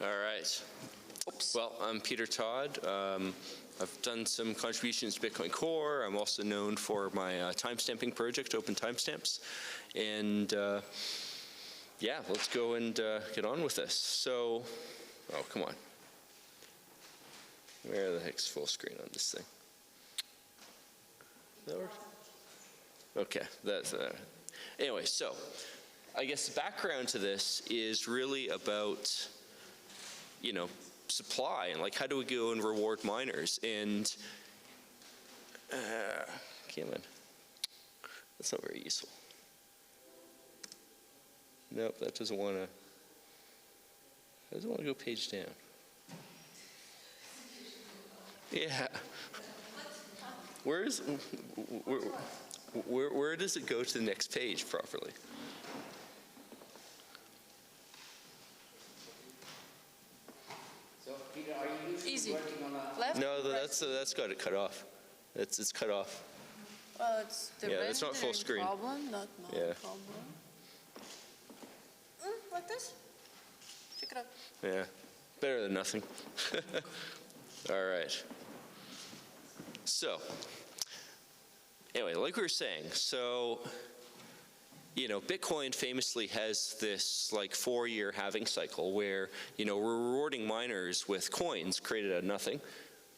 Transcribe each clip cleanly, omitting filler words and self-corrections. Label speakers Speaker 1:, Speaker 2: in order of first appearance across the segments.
Speaker 1: All right. Oops. Well, I'm Peter Todd. I've done some contributions to Bitcoin Core. I'm also known for my timestamping project, Open Timestamps. And yeah, let's go and get on with this. So, oh, come on. Where the heck's full screen on this thing? That work? Okay, that's anyway, so I guess the background to this is really about, supply and like how do we go and reward miners, and come on, that's not very useful. Nope, that doesn't want to go page down. Yeah. Where does it go to the next page properly?
Speaker 2: So, Peter, are you usually working on a
Speaker 3: left?
Speaker 1: No, that's got it cut off. It's cut off.
Speaker 3: Well, it's the
Speaker 1: it's not full screen.
Speaker 3: Problem, not my problem. Like this? Check it out.
Speaker 1: Yeah, better than nothing. All right. So, anyway, like we were saying, Bitcoin famously has this like 4-year halving cycle where, we're rewarding miners with coins created out of nothing.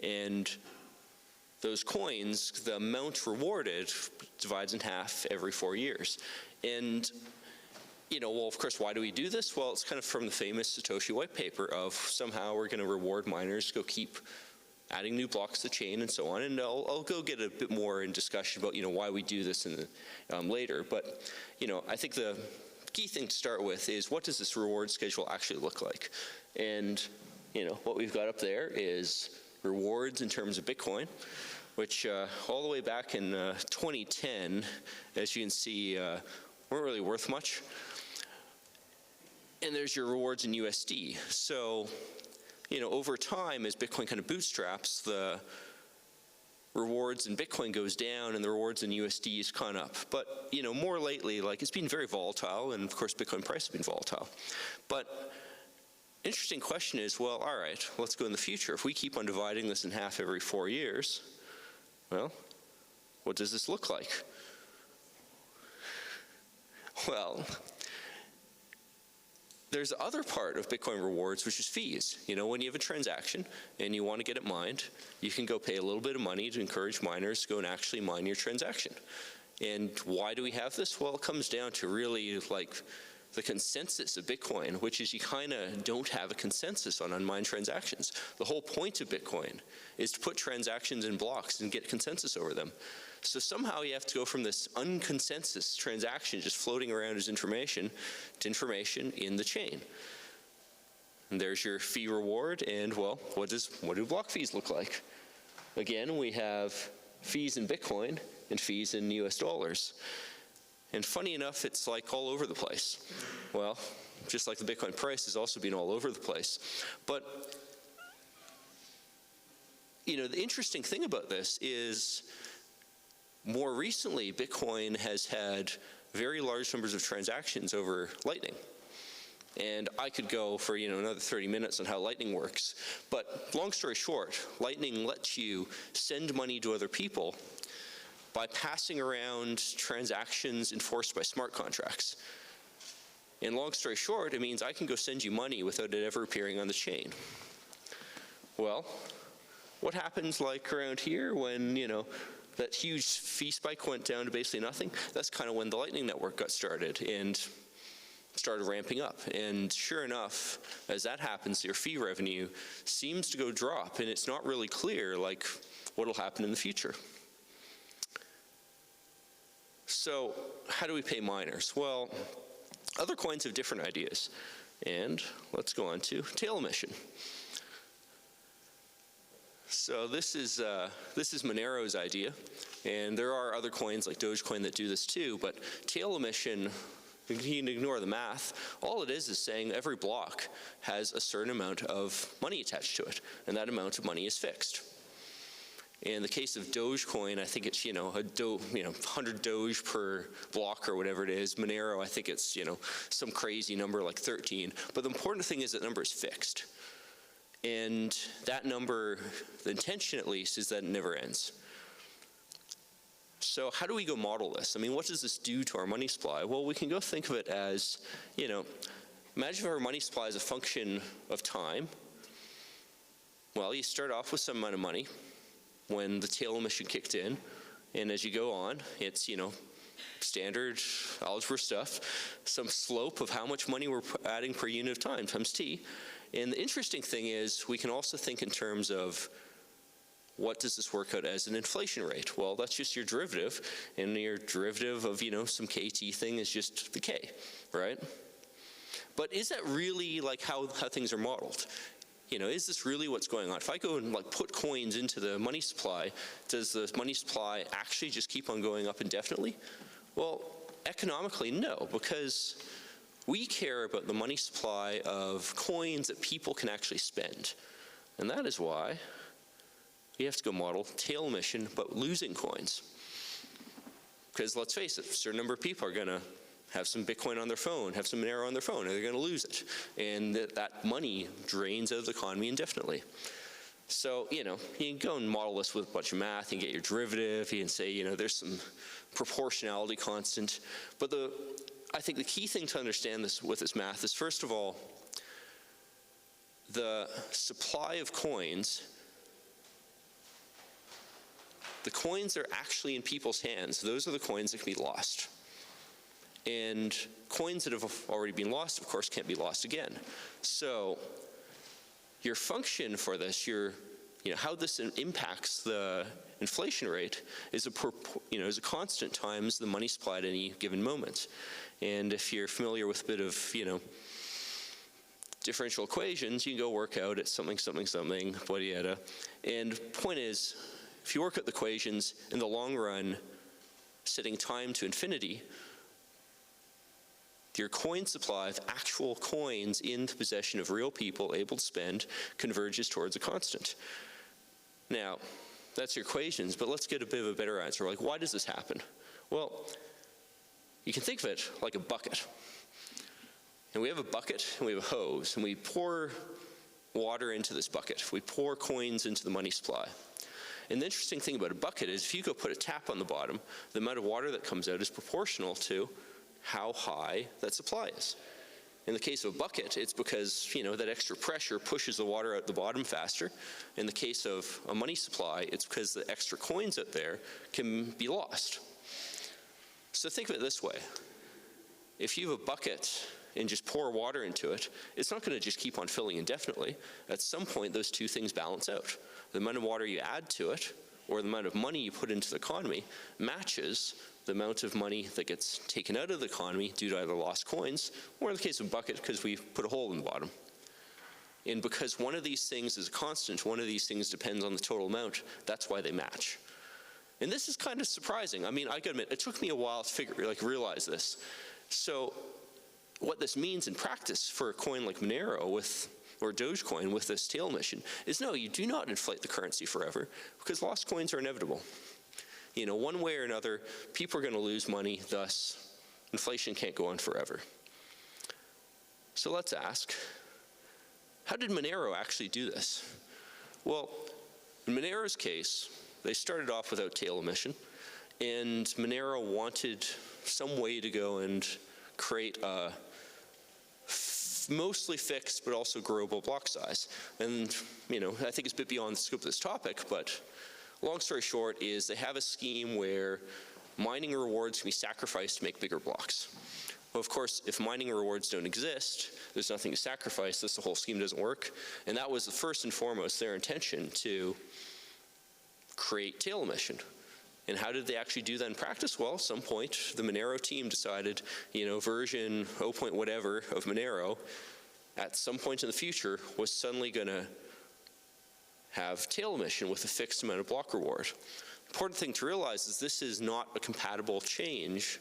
Speaker 1: And those coins, the amount rewarded divides in half every 4 years. And, well, of course, why do we do this? Well, it's kind of from the famous Satoshi white paper of somehow we're going to reward miners, go keep adding new blocks to the chain and so on. And I'll go get a bit more in discussion about, why we do this in the, later. But, I think the key thing to start with is what does this reward schedule actually look like? And, what we've got up there is rewards in terms of Bitcoin, which all the way back in 2010, as you can see, weren't really worth much. And there's your rewards in USD. So, over time, as Bitcoin kind of bootstraps, the rewards in Bitcoin goes down and the rewards in USD is gone up. But, more lately, like it's been very volatile, and of course Bitcoin price has been volatile. But interesting question is, well, all right, let's go in the future. If we keep on dividing this in half every 4 years, well, what does this look like? Well, there's the other part of Bitcoin rewards, which is fees. When you have a transaction and you want to get it mined, you can go pay a little bit of money to encourage miners to go and actually mine your transaction. And why do we have this? Well, it comes down to really like the consensus of Bitcoin, which is you kind of don't have a consensus on unmined transactions. The whole point of Bitcoin is to put transactions in blocks and get consensus over them. So somehow you have to go from this unconsensus transaction just floating around as information to information in the chain. And there's your fee reward, and well, what do block fees look like? Again, we have fees in Bitcoin and fees in US dollars. And funny enough, it's like all over the place. Well, just like the Bitcoin price has also been all over the place. But, the interesting thing about this is more recently, Bitcoin has had very large numbers of transactions over Lightning. And I could go for, another 30 minutes on how Lightning works. But long story short, Lightning lets you send money to other people by passing around transactions enforced by smart contracts. And long story short, it means I can go send you money without it ever appearing on the chain. Well, what happens like around here when, that huge fee spike went down to basically nothing? That's kind of when the Lightning Network got started and started ramping up. And sure enough, as that happens, your fee revenue seems to go drop, and it's not really clear like what'll happen in the future. So how do we pay miners? Well, other coins have different ideas. And let's go on to tailemission. So this is Monero's idea. And there are other coins like Dogecoin that do this too, but tailemission, you can ignore the math. All it is saying every block has a certain amount of money attached to it, and that amount of money is fixed. In the case of Dogecoin, I think it's, a 100 Doge per block or whatever it is. Monero, I think it's, some crazy number like 13. But the important thing is that number is fixed. And that number, the intention at least, is that it never ends. So how do we go model this? I mean, what does this do to our money supply? Well, we can go think of it as, imagine if our money supply is a function of time. Well, you start off with some amount of money when the tail emission kicked in, and as you go on, it's, standard algebra stuff, some slope of how much money we're adding per unit of time times t. And the interesting thing is we can also think in terms of what does this work out as an inflation rate? Well, that's just your derivative, and your derivative of, some kt thing is just the k, right? But is that really like how things are modeled? Is this really what's going on? If I go and put coins into the money supply, does the money supply actually just keep on going up indefinitely? Well, economically, no, because we care about the money supply of coins that people can actually spend. And that is why we have to go model tail emission, but losing coins. Because let's face it, a certain number of people are going to have some Bitcoin on their phone, have some Monero on their phone, and they're going to lose it. And that money drains out of the economy indefinitely. So, you can go and model this with a bunch of math, and get your derivative, you can say, there's some proportionality constant. But I think the key thing to understand this with this math is, first of all, the supply of coins, the coins that are actually in people's hands, those are the coins that can be lost. And coins that have already been lost, of course, can't be lost again. So your function for this, how this impacts the inflation rate is a constant times the money supply at any given moment. And if you're familiar with a bit of, differential equations, you can go work out at something, yada yada. And point is, if you work out the equations, in the long run, setting time to infinity, your coin supply of actual coins in the possession of real people able to spend converges towards a constant. Now, that's your equations, but let's get a bit of a better answer. Why does this happen? Well, you can think of it like a bucket. And we have a bucket and we have a hose, and we pour water into this bucket. We pour coins into the money supply. And the interesting thing about a bucket is if you go put a tap on the bottom, the amount of water that comes out is proportional to how high that supply is. In the case of a bucket, it's because, that extra pressure pushes the water out the bottom faster. In the case of a money supply, it's because the extra coins out there can be lost. So think of it this way. If you have a bucket and just pour water into it, it's not going to just keep on filling indefinitely. At some point, those two things balance out. The amount of water you add to it, or the amount of money you put into the economy, matches the amount of money that gets taken out of the economy due to either lost coins, or in the case of bucket, because we put a hole in the bottom. And because one of these things is a constant, one of these things depends on the total amount, that's why they match. And this is kind of surprising. I mean, I gotta admit, it took me a while to realize this. So what this means in practice for a coin like Monero or Dogecoin with this tail emission is no, you do not inflate the currency forever, because lost coins are inevitable. One way or another, people are going to lose money, thus inflation can't go on forever. So let's ask, how did Monero actually do this? Well, in Monero's case, they started off without tail emission, and Monero wanted some way to go and create a mostly fixed but also growable block size. And, I think it's a bit beyond the scope of this topic, but long story short is they have a scheme where mining rewards can be sacrificed to make bigger blocks. Well, of course, if mining rewards don't exist, there's nothing to sacrifice, thus the whole scheme doesn't work. And that was the first and foremost their intention, to create tail emission. And how did they actually do that in practice? Well, at some point, the Monero team decided, version 0. whatever of Monero, at some point in the future, was suddenly going to have tail emission with a fixed amount of block reward. Important thing to realize is this is not a compatible change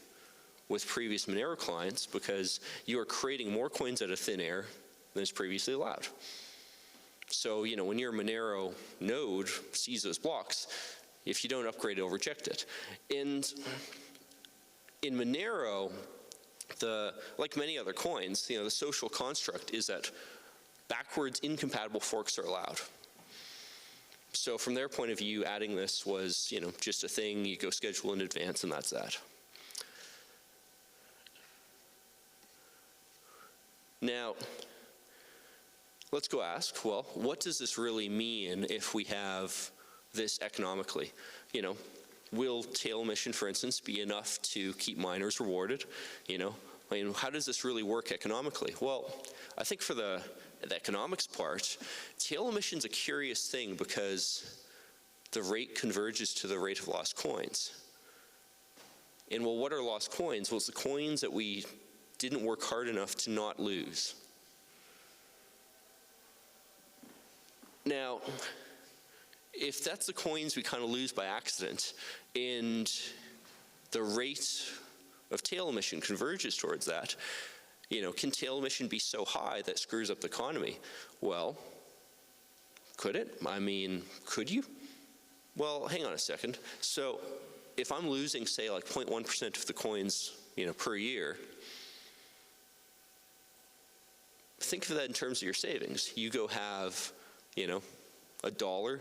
Speaker 1: with previous Monero clients, because you are creating more coins out of thin air than is previously allowed. So, when your Monero node sees those blocks, if you don't upgrade, it'll reject it. And in Monero, like many other coins, the social construct is that backwards incompatible forks are allowed. So from their point of view, adding this was, just a thing you go schedule in advance, and that's that. Now, let's go ask, well, what does this really mean if we have this economically? Will tailemission, for instance, be enough to keep miners rewarded? How does this really work economically? Well, I think for the economics part, tailemission's a curious thing because the rate converges to the rate of lost coins. And well, what are lost coins? Well, it's the coins that we didn't work hard enough to not lose. Now, if that's the coins we kind of lose by accident, and the rate of tailemission converges towards that, can tailemission be so high that screws up the economy? Well, could it? Could you? Well, hang on a second. So if I'm losing, say, like 0.1% of the coins, per year, think of that in terms of your savings. You go have, $1,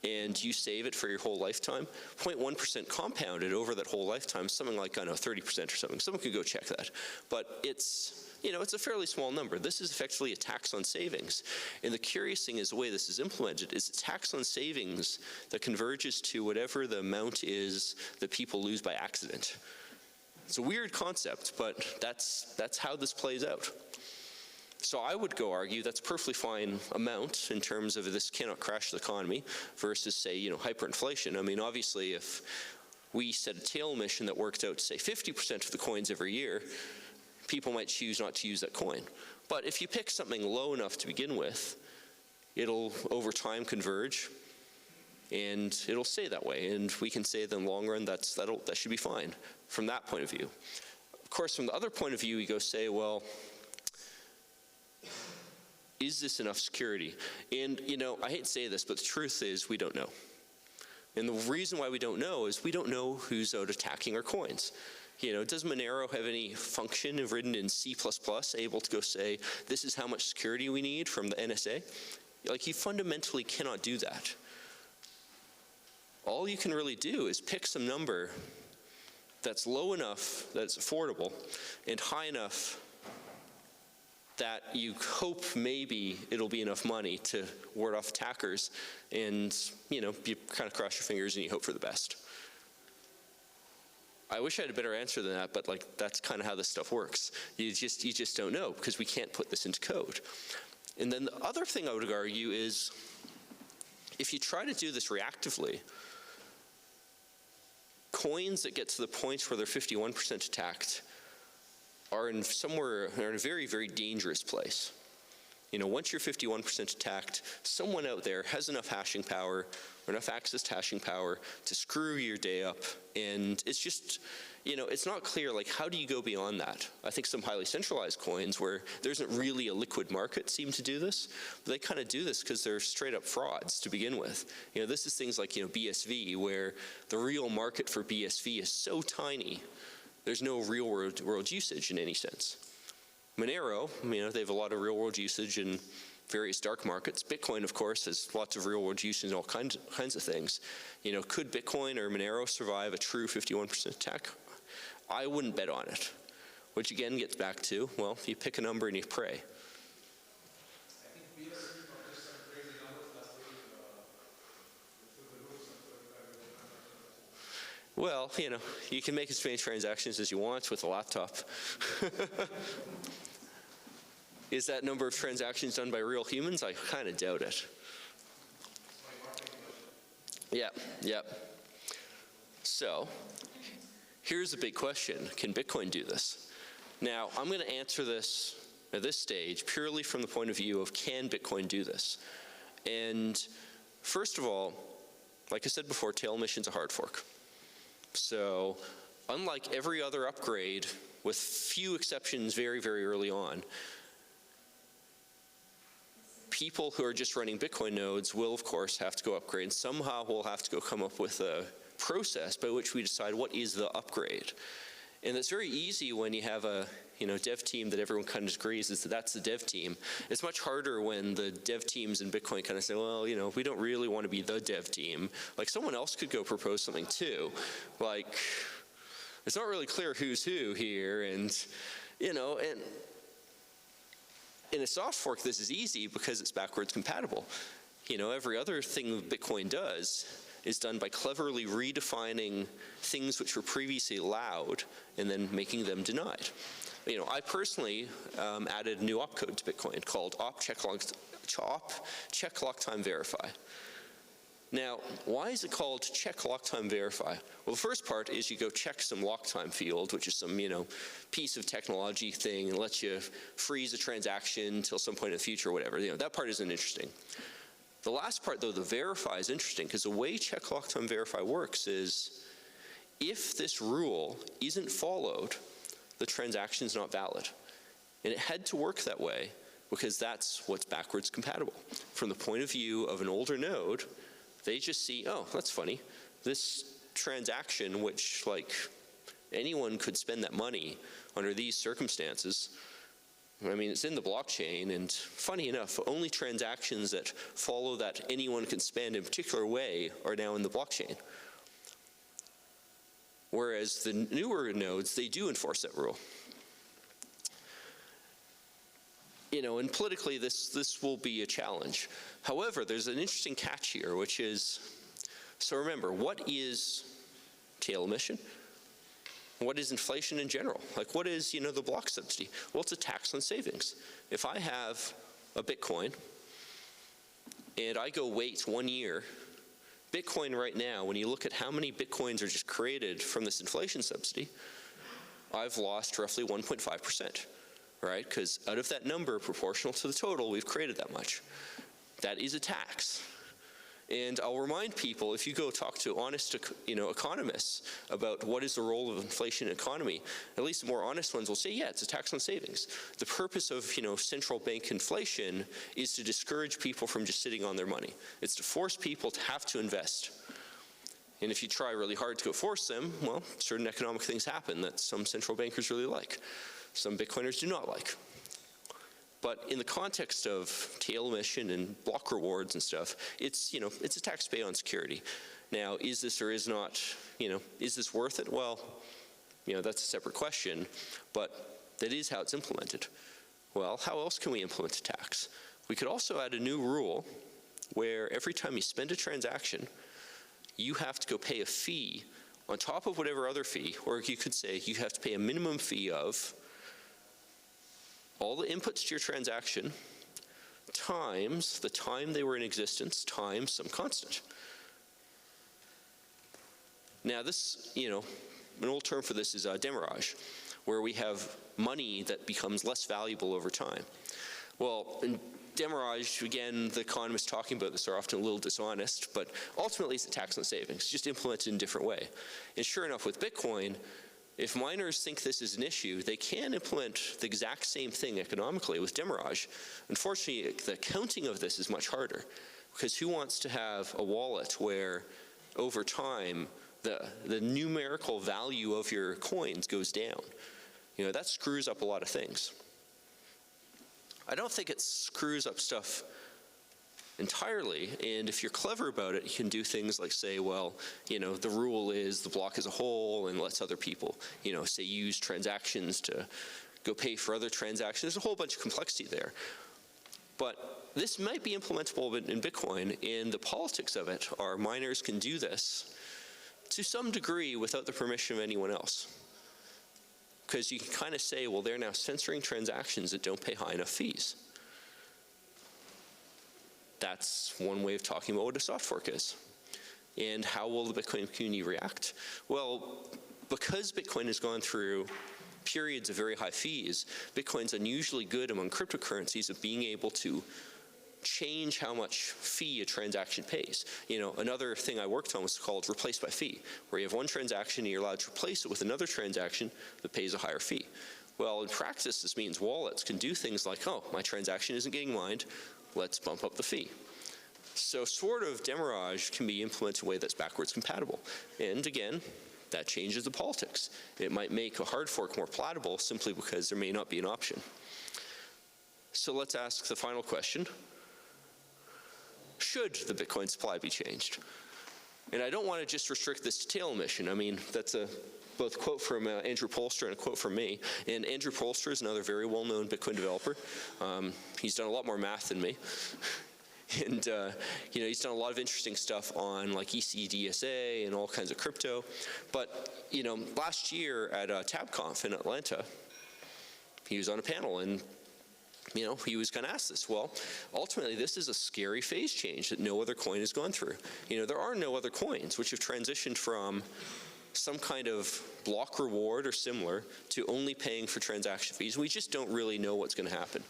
Speaker 1: and you save it for your whole lifetime. 0.1% compounded over that whole lifetime, something like, 30% or something. Someone could go check that. But it's a fairly small number. This is effectively a tax on savings. And the curious thing is the way this is implemented is a tax on savings that converges to whatever the amount is that people lose by accident. It's a weird concept, but that's how this plays out. So I would go argue that's a perfectly fine amount in terms of this cannot crash the economy versus, say, hyperinflation. Obviously, if we set a tailemission that worked out to, say, 50% of the coins every year, people might choose not to use that coin. But if you pick something low enough to begin with, it'll over time converge, and it'll stay that way. And we can say that in the long run, that should be fine from that point of view. Of course, from the other point of view, you go say, well, is this enough security? And, I hate to say this, but the truth is we don't know. And the reason why we don't know is we don't know who's out attacking our coins. Does Monero have any function written in C++ able to go say, this is how much security we need from the NSA? You fundamentally cannot do that. All you can really do is pick some number that's low enough that it's affordable and high enough that you hope maybe it'll be enough money to ward off attackers, and you kind of cross your fingers and you hope for the best. I wish I had a better answer than that, but that's kind of how this stuff works. You just don't know because we can't put this into code. And then the other thing I would argue is if you try to do this reactively, coins that get to the point where they're 51% attacked are in a very, very dangerous place. Once you're 51% attacked, someone out there has enough hashing power or enough access to hashing power to screw your day up. And it's just, it's not clear, how do you go beyond that? I think some highly centralized coins where there isn't really a liquid market seem to do this. But they kind of do this because they're straight up frauds to begin with. This is things like, BSV, where the real market for BSV is so tiny, there's no real world usage in any sense. Monero, they have a lot of real world usage in various dark markets. Bitcoin, of course, has lots of real world usage in all kinds of things. Could Bitcoin or Monero survive a true 51% attack? I wouldn't bet on it. Which again gets back to, well, you pick a number and you pray. Well, you can make as many transactions as you want with a laptop. Is that number of transactions done by real humans? I kind of doubt it. Yeah. So, here's the big question. Can Bitcoin do this? Now, I'm going to answer this at this stage purely from the point of view of can Bitcoin do this? And first of all, like I said before, tailemission's a hard fork. So unlike every other upgrade, with few exceptions very, very early on, people who are just running Bitcoin nodes will, of course, have to go upgrade. And somehow we'll have to go come up with a process by which we decide what is the upgrade. And it's very easy when you have a dev team that everyone kind of agrees is that's the dev team. It's much harder when the dev teams in Bitcoin kind of say, well, we don't really want to be the dev team. Like, someone else could go propose something too. Like, it's not really clear who's who here, and and in a soft fork this is easy because it's backwards compatible. Every other thing Bitcoin does is done by cleverly redefining things which were previously allowed and then making them denied. I personally added a new opcode to Bitcoin called check lock time verify. Now, why is it called check lock time verify? Well, the first part is you go check some lock time field, which is some, piece of technology thing, and lets you freeze a transaction until some point in the future or whatever. That part isn't interesting. The last part, though, the verify, is interesting, because the way check lock time verify works is if this rule isn't followed, the transaction is not valid. And it had to work that way because that's what's backwards compatible. From the point of view of an older node, they just see, oh, that's funny. This transaction, which anyone could spend that money under these circumstances, it's in the blockchain, and funny enough, only transactions that follow that anyone can spend in a particular way are now in the blockchain. Whereas the newer nodes, they do enforce that rule. And politically, this will be a challenge. However, there's an interesting catch here, which is, so remember, what is tailemission? What is inflation in general? What is, the block subsidy? Well, it's a tax on savings. If I have a Bitcoin and I go wait 1 year, Bitcoin right now, when you look at how many Bitcoins are just created from this inflation subsidy, I've lost roughly 1.5%, right? Because out of that number, proportional to the total, we've created that much. That is a tax. And I'll remind people, if you go talk to honest, economists about what is the role of inflation in the economy, at least the more honest ones will say, yeah, it's a tax on savings. The purpose of, central bank inflation is to discourage people from just sitting on their money. It's to force people to have to invest. And if you try really hard to force them, well, certain economic things happen that some central bankers really like. Some Bitcoiners do not like. But in the context of tailemission and block rewards and stuff, it's a tax paid on security. Now, is this or is not, is this worth it? Well, that's a separate question, but that is how it's implemented. Well, how else can we implement a tax? We could also add a new rule where every time you spend a transaction, you have to go pay a fee on top of whatever other fee, or you could say you have to pay a minimum fee of all the inputs to your transaction times the time they were in existence times some constant. Now this, an old term for this is demurrage, where we have money that becomes less valuable over time. Well, in demurrage, again, the economists talking about this are often a little dishonest, but ultimately it's a tax on savings, just implemented in a different way. And sure enough, with Bitcoin, if miners think this is an issue, they can implement the exact same thing economically with demurrage. Unfortunately, the counting of this is much harder, because who wants to have a wallet where over time the numerical value of your coins goes down? That screws up a lot of things. I don't think it screws up stuff entirely, and if you're clever about it, you can do things like say, well, the rule is the block as a whole and lets other people, say use transactions to go pay for other transactions. There's a whole bunch of complexity there. But this might be implementable in Bitcoin, and the politics of it are miners can do this to some degree without the permission of anyone else. Because you can kind of say, well, they're now censoring transactions that don't pay high enough fees. That's one way of talking about what a soft fork is. And how will the Bitcoin community react? Well, because Bitcoin has gone through periods of very high fees, Bitcoin's unusually good among cryptocurrencies of being able to change how much fee a transaction pays. Another thing I worked on was called replace by fee, where you have one transaction and you're allowed to replace it with another transaction that pays a higher fee. Well, in practice, this means wallets can do things like, oh, my transaction isn't getting mined, let's bump up the fee. So sort of demurrage can be implemented in a way that's backwards compatible. And again, that changes the politics. It might make a hard fork more palatable simply because there may not be an option. So let's ask the final question. Should the Bitcoin supply be changed? And I don't want to just restrict this to tailemission. I mean, that's both a quote from Andrew Polster and a quote from me. And Andrew Polster is another very well-known Bitcoin developer. He's done a lot more math than me. And he's done a lot of interesting stuff on like ECDSA and all kinds of crypto. But last year at TabConf in Atlanta, he was on a panel and he was kind of asked this. Well, ultimately, this is a scary phase change that no other coin has gone through. There are no other coins which have transitioned from some kind of block reward or similar to only paying for transaction fees. We just don't really know what's going to happen.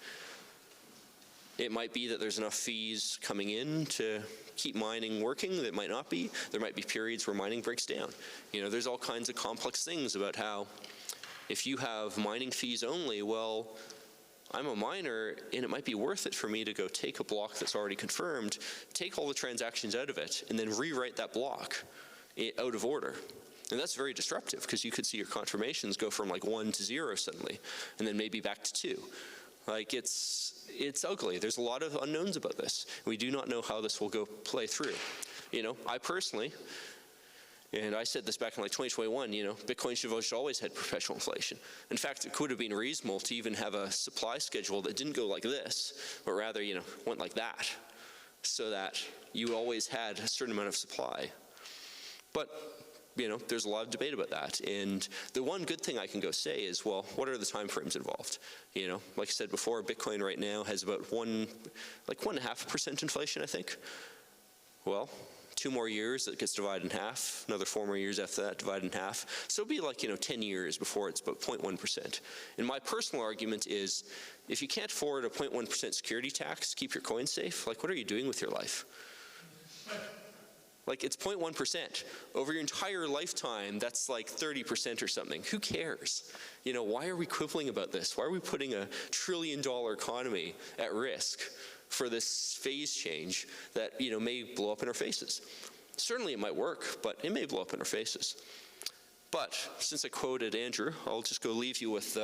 Speaker 1: It might be that there's enough fees coming in to keep mining working. That might not be. There might be periods where mining breaks down. There's all kinds of complex things about how if you have mining fees only, well, I'm a miner, and it might be worth it for me to go take a block that's already confirmed, take all the transactions out of it, and then rewrite that block out of order. And that's very disruptive, because you could see your confirmations go from like 1 to 0 suddenly, and then maybe back to 2. Like, it's ugly. There's a lot of unknowns about this. We do not know how this will play through. I personally, and I said this back in like 2021, Bitcoin should have always had perpetual inflation. In fact, it could have been reasonable to even have a supply schedule that didn't go like this, but rather, went like that, so that you always had a certain amount of supply. But, there's a lot of debate about that. And the one good thing I can go say is, well, what are the time frames involved? Like I said before, Bitcoin right now has about 1.5% inflation, I think. Well, 2 more years, it gets divided in half. Another 4 more years after that, divided in half. So it'll be like, 10 years before it's about 0.1%. And my personal argument is, if you can't afford a 0.1% security tax to keep your coin safe, like, what are you doing with your life? Like, it's 0.1%. Over your entire lifetime, that's like 30% or something. Who cares? Why are we quibbling about this? Why are we putting a $1 trillion economy at risk for this phase change that, may blow up in our faces? Certainly it might work, but it may blow up in our faces. But since I quoted Andrew, I'll just go leave you with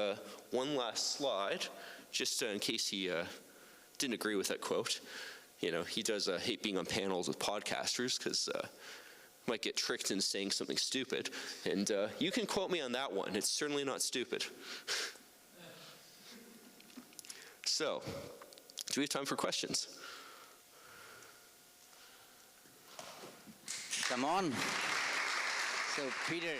Speaker 1: one last slide, just in case he didn't agree with that quote. He does hate being on panels with podcasters because might get tricked into saying something stupid. And you can quote me on that one. It's certainly not stupid. So, do we have time for questions?
Speaker 2: Come on. So, Peter,